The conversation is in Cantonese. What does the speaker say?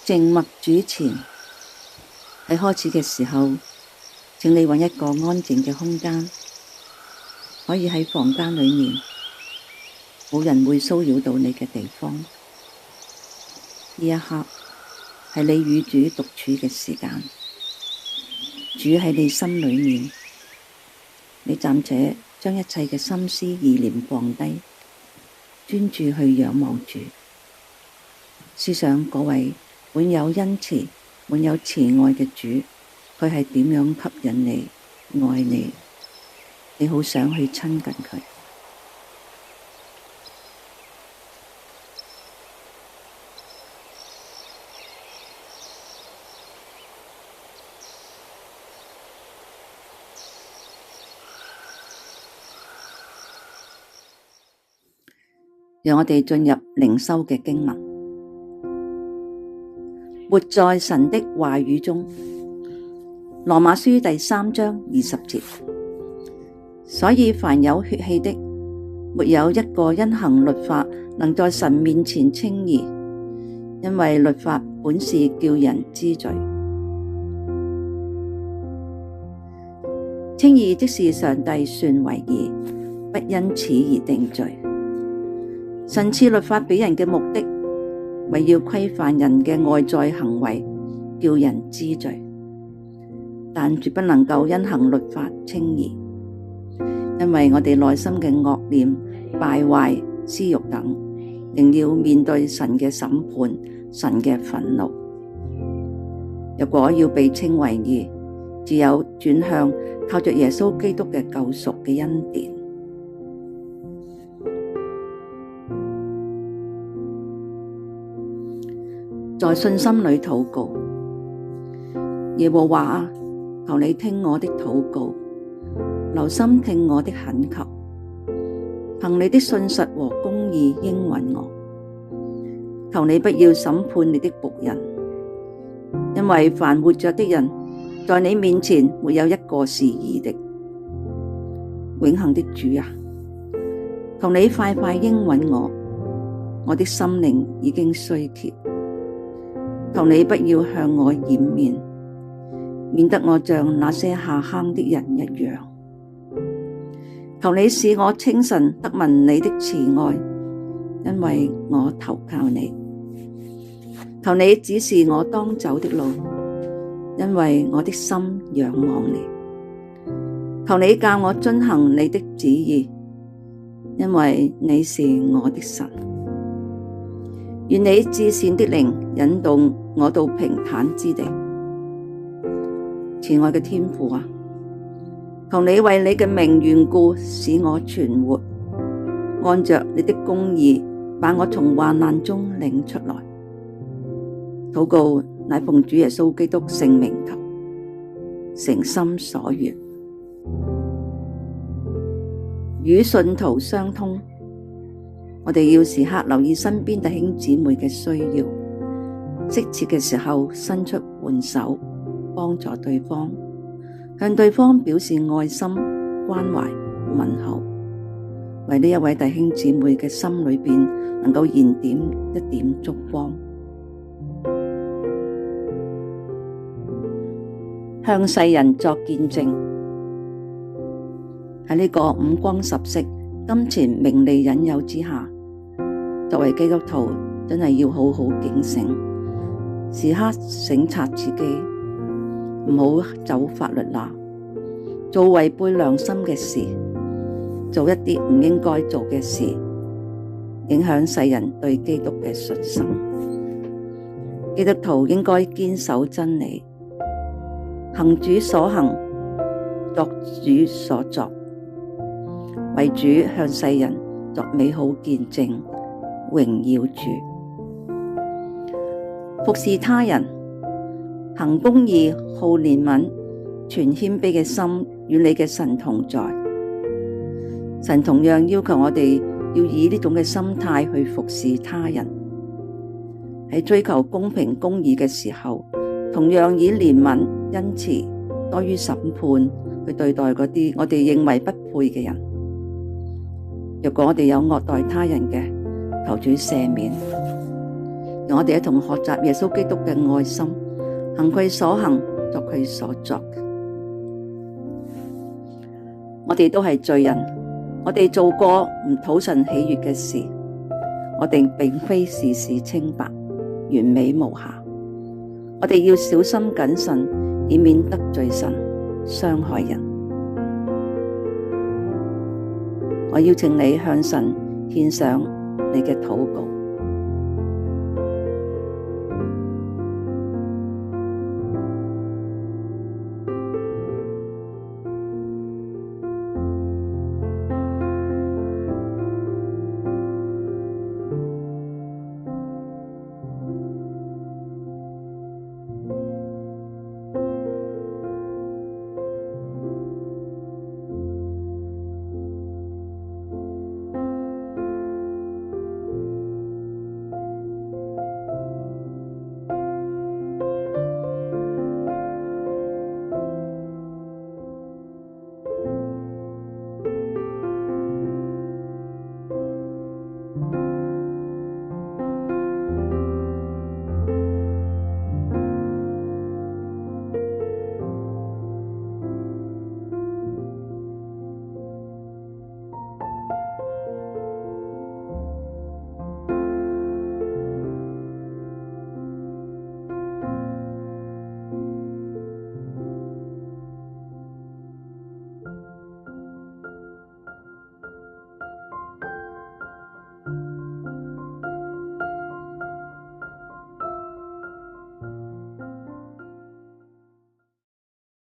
靜默主前。喺開始嘅時候，請你揾一個安靜嘅空間，可以喺房間裏面，冇人會騷擾到你嘅地方。呢一刻係你與主獨處嘅時間，主喺你心裏面，你暫且將一切嘅心思意念放低，專注去仰望主，思想嗰位滿有恩慈、滿有慈愛嘅主，佢係點樣吸引你、愛你，你好想去親近佢。讓我哋進入靈修嘅經文，活在神的話語中。羅馬書第3章20節。所以凡有血氣的，沒有一個因行律法能在神面前稱義，因為律法本是叫人知罪。稱義即是上帝算為義，不因此而定罪。神賜律法俾人嘅目的，為要規範人嘅外在行為，叫人知罪，但絕不能夠因行律法稱義，因為我哋內心嘅惡念、敗壞、私慾等，仍要面對神嘅審判、神嘅憤怒。如果要被稱為義，只有轉向靠着耶穌基督嘅救贖嘅恩典。在信心裏禱告。耶和華啊，求你聽我的禱告，留心聽我的懇求，憑你的信實和公義應允我。求你不要審判你的僕人，因為凡活着的人，在你面前沒有一個是義的。永恆的主啊，求你快快應允我，我的心靈已經衰竭。求你不要向我掩面，免得我像那些下坑的人一樣。求你使我清晨得聞你的慈愛，因為我投靠你。求你指示我當走的路，因為我的心仰望你。求你教我遵行你的旨意，因為你是我的神。願你至善的靈引導我到平坦之地。慈愛嘅天父啊，求你為你嘅名緣故使我存活，按着你的公義把我從患難中領出來。禱告乃奉主耶穌基督聖名求，誠心所願。與信徒相通。我哋要時刻留意身邊弟兄姊妹嘅需要，適切嘅時候伸出援手，幫助對方，向對方表示愛心、關懷、問候，為呢一位弟兄姊妹嘅心裏邊能夠燃點一點燭光，向世人作見證。喺呢個五光十色、金錢名利引誘之下，作為基督徒真係要好好警醒，時刻省察自己，唔好走法律罅，做違背良心嘅事，做一啲唔應該做嘅事，影響世人對基督嘅信心。基督徒應該堅守真理，行主所行，作主所作，為主向世人作美好見證，榮耀主。服侍他人，行公義，好憐憫，存謙卑嘅心，與你嘅神同在。神同樣要求我哋要以呢種嘅心態去服侍他人，喺追求公平公義嘅時候，同樣以憐憫、恩慈多於審判去對待嗰啲我哋認為不配嘅人。若果我哋有惡待他人嘅，求主赦免。讓我哋一同學習耶穌基督嘅愛心，行佢所行，作佢所作。我哋都係罪人，我哋做過唔討神喜悅嘅事，我哋並非事事清白、完美無瑕。我哋要小心謹慎，以免得罪神，傷害人。我邀請你向神獻上你嘅禱告。